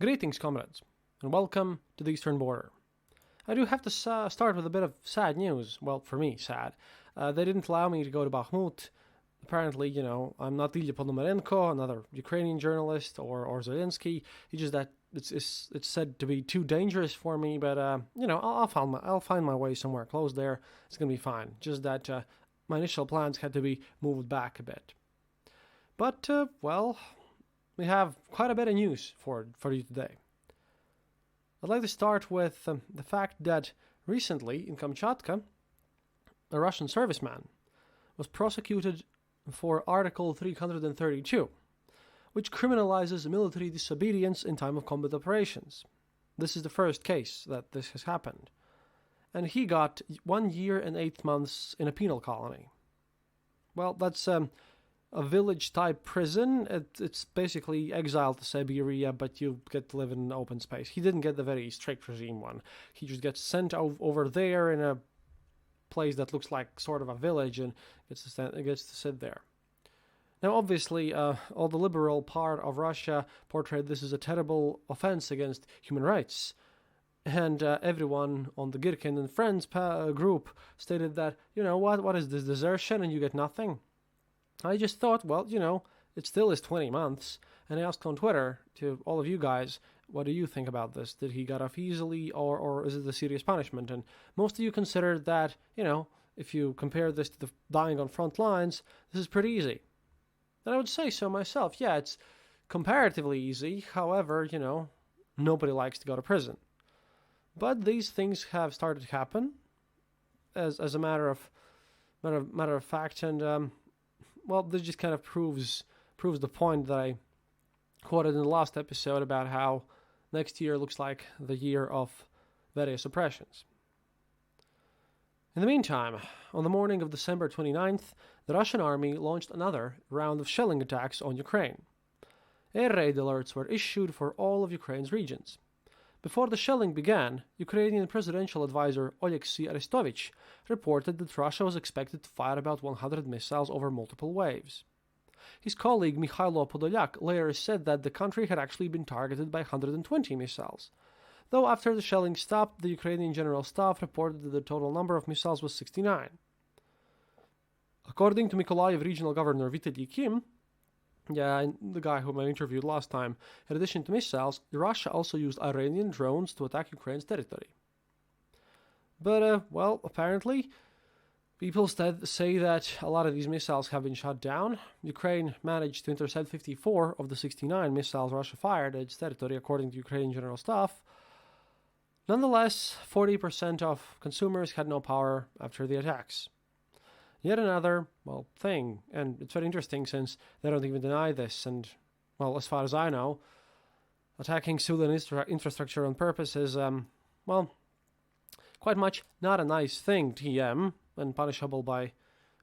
Greetings, comrades, and welcome to the Eastern Border. I do have to start with a bit of sad news. Well, for me, sad. They didn't allow me to go to Bakhmut. Apparently, I'm not Ilya Ponomarenko, another Ukrainian journalist, or Zelensky. It's just that it's said to be too dangerous for me, but, I'll find my way somewhere close there. It's going to be fine. Just that my initial plans had to be moved back a bit. But, we have quite a bit of news for you today. I'd like to start with the fact that recently in Kamchatka, a Russian serviceman was prosecuted for Article 332, which criminalizes military disobedience in time of combat operations. This is the first case that this has happened. And he got 1 year and 8 months in a penal colony. Well, that's a village-type prison. It's basically exile to Siberia, but you get to live in an open space. He didn't get the very strict regime one. He just gets sent over there in a place that looks like sort of a village and gets to sit there. Now, obviously, all the liberal part of Russia portrayed this as a terrible offense against human rights. And everyone on the Girkin and Friends group stated that, what is this, desertion and you get nothing? I just thought, it still is 20 months, and I asked on Twitter to all of you guys, what do you think about this? Did he get off easily, or is it a serious punishment? And most of you considered that, if you compare this to the dying on front lines, this is pretty easy. And I would say so myself. Yeah, it's comparatively easy. However, nobody likes to go to prison. But these things have started to happen as a matter of fact, and this just kind of proves the point that I quoted in the last episode about how next year looks like the year of various oppressions. In the meantime, on the morning of December 29th, the Russian army launched another round of shelling attacks on Ukraine. Air raid alerts were issued for all of Ukraine's regions. Before the shelling began, Ukrainian presidential advisor Oleksiy Arestovich reported that Russia was expected to fire about 100 missiles over multiple waves. His colleague Mikhailo Podolyak later said that the country had actually been targeted by 120 missiles, though after the shelling stopped, the Ukrainian General Staff reported that the total number of missiles was 69. According to Mykolaiv Regional Governor Vitaly Kim, the guy whom I interviewed last time, in addition to missiles, Russia also used Iranian drones to attack Ukraine's territory. But, apparently, people say that a lot of these missiles have been shot down. Ukraine managed to intercept 54 of the 69 missiles Russia fired at its territory, according to Ukrainian General Staff. Nonetheless, 40% of consumers had no power after the attacks. Yet another, thing, and it's very interesting since they don't even deny this, and, as far as I know, attacking civilian infrastructure on purpose is, quite much not a nice thing, TM, and punishable by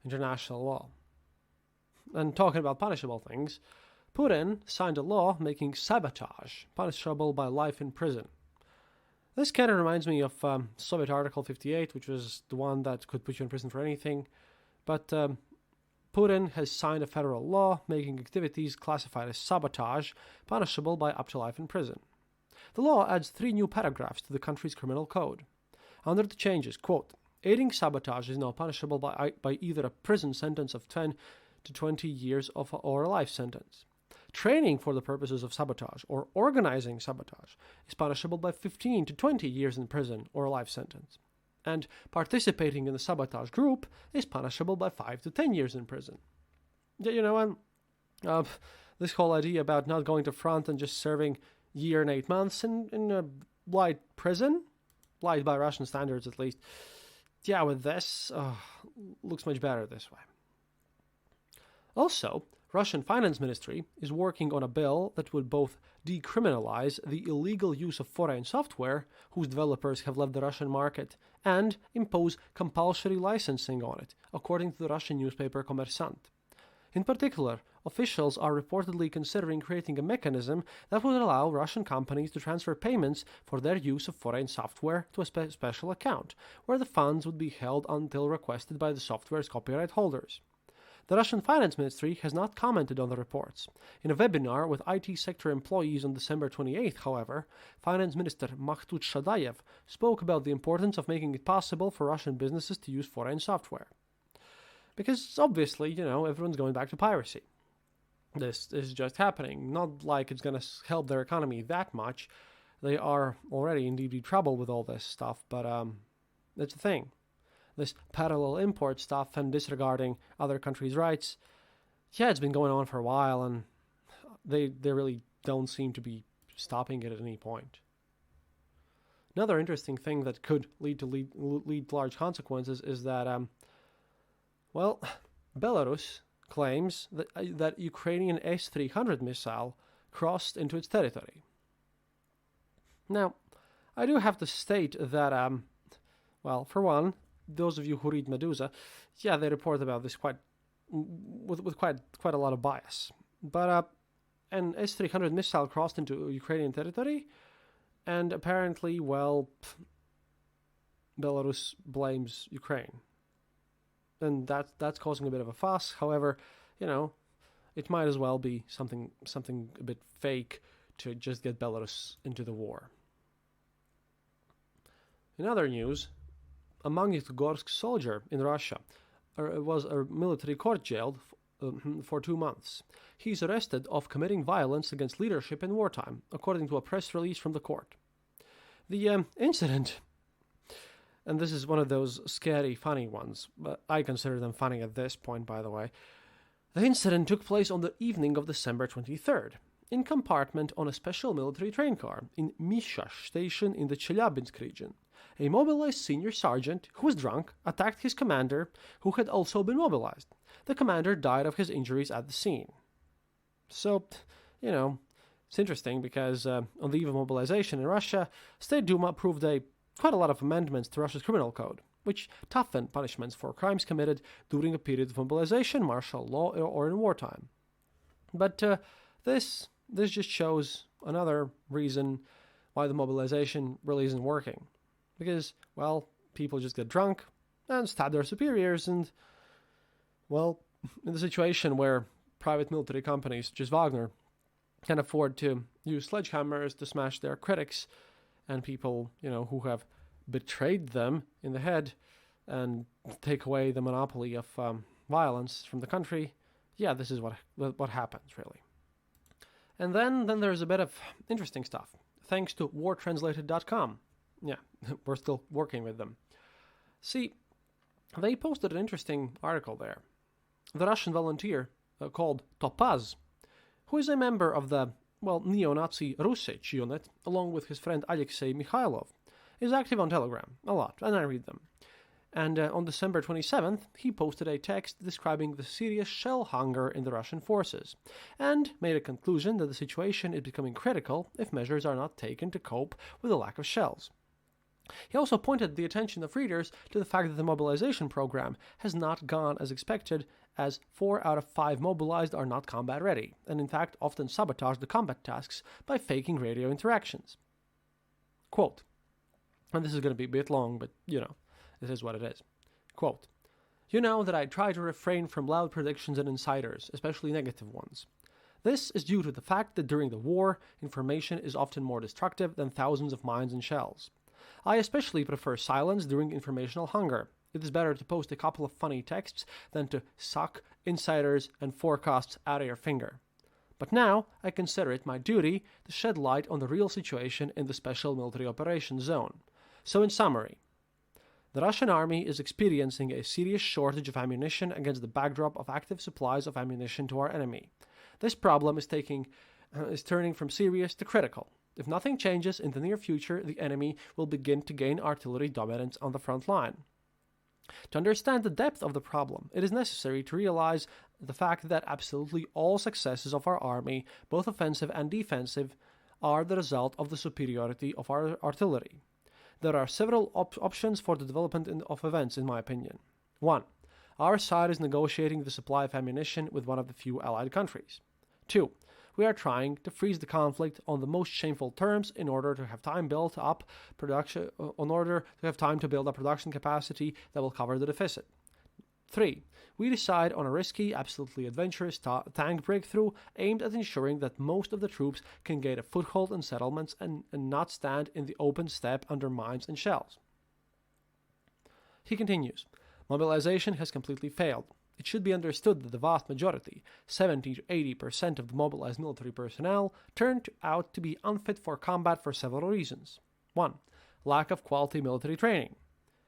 international law. And talking about punishable things, Putin signed a law making sabotage punishable by life in prison. This kind of reminds me of Soviet Article 58, which was the one that could put you in prison for anything. But Putin has signed a federal law making activities classified as sabotage punishable by up to life in prison. The law adds 3 new paragraphs to the country's criminal code. Under the changes, quote, aiding sabotage is now punishable by either a prison sentence of 10 to 20 years or a life sentence. Training for the purposes of sabotage or organizing sabotage is punishable by 15 to 20 years in prison or a life sentence. And participating in the sabotage group is punishable by 5 to 10 years in prison. This whole idea about not going to front and just serving year and 8 months in a light prison, light by Russian standards at least, with this, looks much better this way. Also, Russian Finance Ministry is working on a bill that would both decriminalize the illegal use of foreign software whose developers have left the Russian market and impose compulsory licensing on it, according to the Russian newspaper Kommersant. In particular, officials are reportedly considering creating a mechanism that would allow Russian companies to transfer payments for their use of foreign software to a special account, where the funds would be held until requested by the software's copyright holders. The Russian Finance Ministry has not commented on the reports. In a webinar with IT sector employees on December 28th, however, Finance Minister Makhlut Shadayev spoke about the importance of making it possible for Russian businesses to use foreign software. Because obviously, everyone's going back to piracy. This is just happening. Not like it's going to help their economy that much. They are already in deep trouble with all this stuff, but that's the thing. This parallel import stuff and disregarding other countries' rights, it's been going on for a while, and they really don't seem to be stopping it at any point. Another interesting thing that could lead to large consequences is that, Belarus claims that Ukrainian S-300 missile crossed into its territory. Now, I do have to state that, for one, those of you who read Meduza, they report about this with quite a lot of bias. But an S-300 missile crossed into Ukrainian territory, and apparently, Belarus blames Ukraine. And that's causing a bit of a fuss. However, it might as well be something a bit fake to just get Belarus into the war. In other news, a Magnitogorsk soldier in Russia was a military court jailed for 2 months. He's arrested of committing violence against leadership in wartime, according to a press release from the court. The incident, and this is one of those scary, funny ones, but I consider them funny at this point, by the way. The incident took place on the evening of December 23rd, in compartment on a special military train car in Mishash station in the Chelyabinsk region. A mobilized senior sergeant who was drunk attacked his commander, who had also been mobilized. The commander died of his injuries at the scene. So, it's interesting because on the eve of mobilization in Russia, State Duma approved quite a lot of amendments to Russia's criminal code, which toughened punishments for crimes committed during a period of mobilization, martial law, or in wartime. But this just shows another reason why the mobilization really isn't working. Because, people just get drunk and stab their superiors, and, in the situation where private military companies such as Wagner can afford to use sledgehammers to smash their critics and people, who have betrayed them in the head and take away the monopoly of violence from the country, this is what happens, really. And then there's a bit of interesting stuff, thanks to wartranslated.com. We're still working with them. See, they posted an interesting article there. The Russian volunteer called Topaz, who is a member of the, neo-Nazi Rusich unit, along with his friend Alexei Mikhailov, is active on Telegram, a lot, and I read them. And on December 27th, he posted a text describing the serious shell hunger in the Russian forces, and made a conclusion that the situation is becoming critical if measures are not taken to cope with the lack of shells. He also pointed the attention of readers to the fact that the mobilization program has not gone as expected, as 4 out of 5 mobilized are not combat ready, and in fact often sabotage the combat tasks by faking radio interactions. Quote, and this is going to be a bit long, but this is what it is. Quote, "You know that I try to refrain from loud predictions and insiders, especially negative ones. This is due to the fact that during the war, information is often more destructive than thousands of mines and shells. I especially prefer silence during informational hunger. It is better to post a couple of funny texts than to suck insiders and forecasts out of your finger. But now I consider it my duty to shed light on the real situation in the Special Military Operations Zone. So in summary, the Russian army is experiencing a serious shortage of ammunition against the backdrop of active supplies of ammunition to our enemy. This problem is turning from serious to critical. If nothing changes in the near future, the enemy will begin to gain artillery dominance on the front line. To understand the depth of the problem, it is necessary to realize the fact that absolutely all successes of our army, both offensive and defensive, are the result of the superiority of our artillery. There are several options for the development of events, in my opinion. 1. Our side is negotiating the supply of ammunition with one of the few allied countries. 2. We are trying to freeze the conflict on the most shameful terms in order to have time built up production, in order to have time to build up production capacity that will cover the deficit. 3. We decide on a risky, absolutely adventurous tank breakthrough aimed at ensuring that most of the troops can gain a foothold in settlements and not stand in the open steppe under mines and shells. He continues, mobilization has completely failed. It should be understood that the vast majority, 70 to 80% of the mobilized military personnel, turned out to be unfit for combat for several reasons. 1. Lack of quality military training.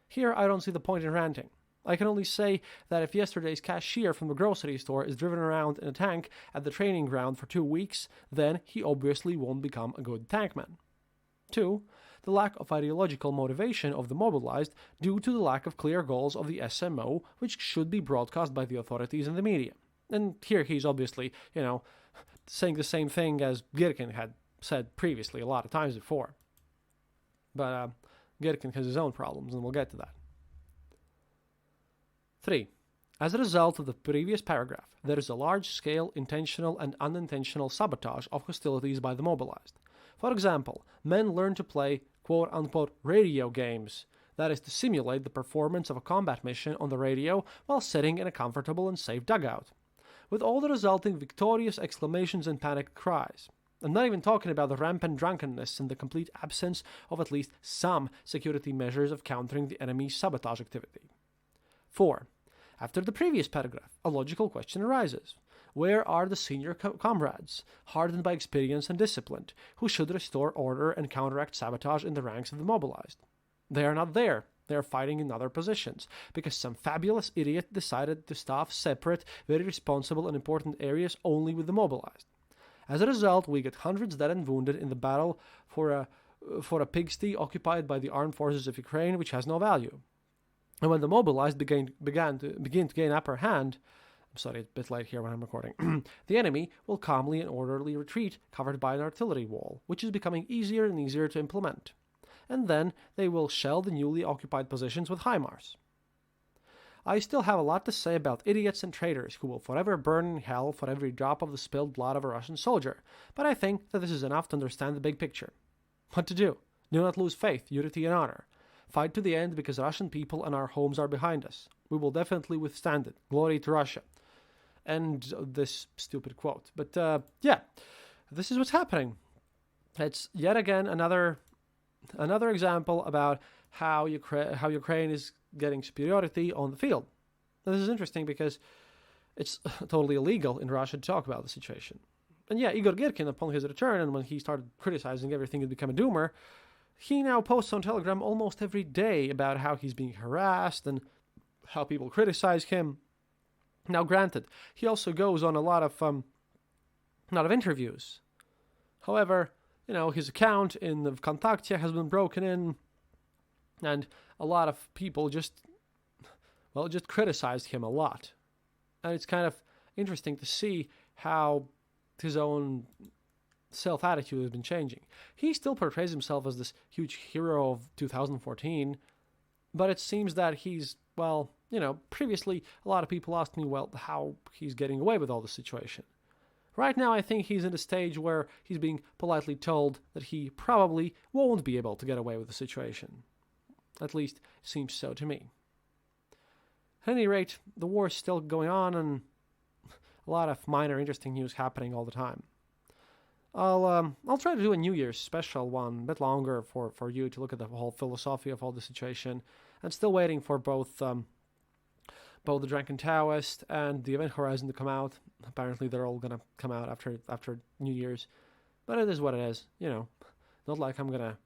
Here I don't see the point in ranting. I can only say that if yesterday's cashier from the grocery store is driven around in a tank at the training ground for 2 weeks, then he obviously won't become a good tankman. 2. The lack of ideological motivation of the mobilized due to the lack of clear goals of the SMO, which should be broadcast by the authorities and the media. And here he's obviously, saying the same thing as Girkin had said previously a lot of times before. But Girkin has his own problems, and we'll get to that. 3. As a result of the previous paragraph, there is a large-scale intentional and unintentional sabotage of hostilities by the mobilized. For example, men learn to play quote-unquote radio games, that is to simulate the performance of a combat mission on the radio while sitting in a comfortable and safe dugout, with all the resulting victorious exclamations and panicked cries. I'm not even talking about the rampant drunkenness and the complete absence of at least some security measures of countering the enemy's sabotage activity. 4. After the previous paragraph, a logical question arises. Where are the senior comrades, hardened by experience and discipline, who should restore order and counteract sabotage in the ranks of the mobilized? They are not there. They are fighting in other positions, because some fabulous idiot decided to staff separate, very responsible and important areas only with the mobilized. As a result, we get hundreds dead and wounded in the battle for a pigsty occupied by the armed forces of Ukraine, which has no value. And when the mobilized begin to gain upper hand, I'm sorry, it's a bit late here when I'm recording, the enemy will calmly and orderly retreat, covered by an artillery wall, which is becoming easier and easier to implement. And then they will shell the newly occupied positions with HIMARS. I still have a lot to say about idiots and traitors who will forever burn in hell for every drop of the spilled blood of a Russian soldier, but I think that this is enough to understand the big picture. What to do? Do not lose faith, unity, and honor. Fight to the end because Russian people and our homes are behind us. We will definitely withstand it. Glory to Russia. End this stupid quote. But yeah, this is what's happening. It's yet again another example about how Ukraine is getting superiority on the field. Now, this is interesting because it's totally illegal in Russia to talk about the situation. And yeah, Igor Girkin, upon his return and when he started criticizing everything and became a doomer, he now posts on Telegram almost every day about how he's being harassed and how people criticize him. Now, granted, he also goes on a lot of interviews. However, his account in the Vkontakte has been broken in, and a lot of people just criticized him a lot. And it's kind of interesting to see how his own self-attitude has been changing. He still portrays himself as this huge hero of 2014, but it seems that he's, previously a lot of people asked me, how he's getting away with all the situation. Right now, I think he's in a stage where he's being politely told that he probably won't be able to get away with the situation. At least, it seems so to me. At any rate, the war is still going on, and a lot of minor interesting news happening all the time. I'll try to do a New Year's special one, a bit longer for you to look at the whole philosophy of all the situation. I'm still waiting for both the Drunken Taoist and the Event Horizon to come out. Apparently, they're all gonna come out after New Year's, but it is what it is. Not like I'm gonna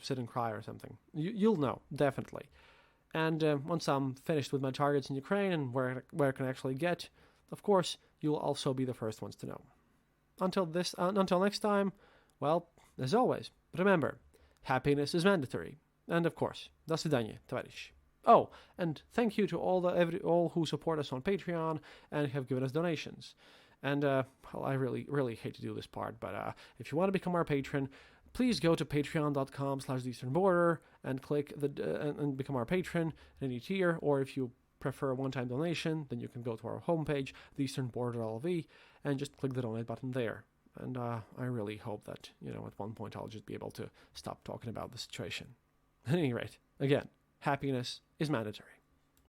sit and cry or something. You'll know definitely. And once I'm finished with my targets in Ukraine and where I can actually get, of course, you'll also be the first ones to know. Until next time, as always, remember, happiness is mandatory. And of course, до свидания, товарищ. Oh, and thank you to all who support us on Patreon and have given us donations. And I really, really hate to do this part, but if you want to become our patron, please go to patreon.com/theeasternborder and click and become our patron at any tier. Or if you prefer a one-time donation, then you can go to our homepage, theeasternborder.lv, and just click the donate button there. And I really hope that, at one point I'll just be able to stop talking about the situation. At any rate, again, happiness is mandatory.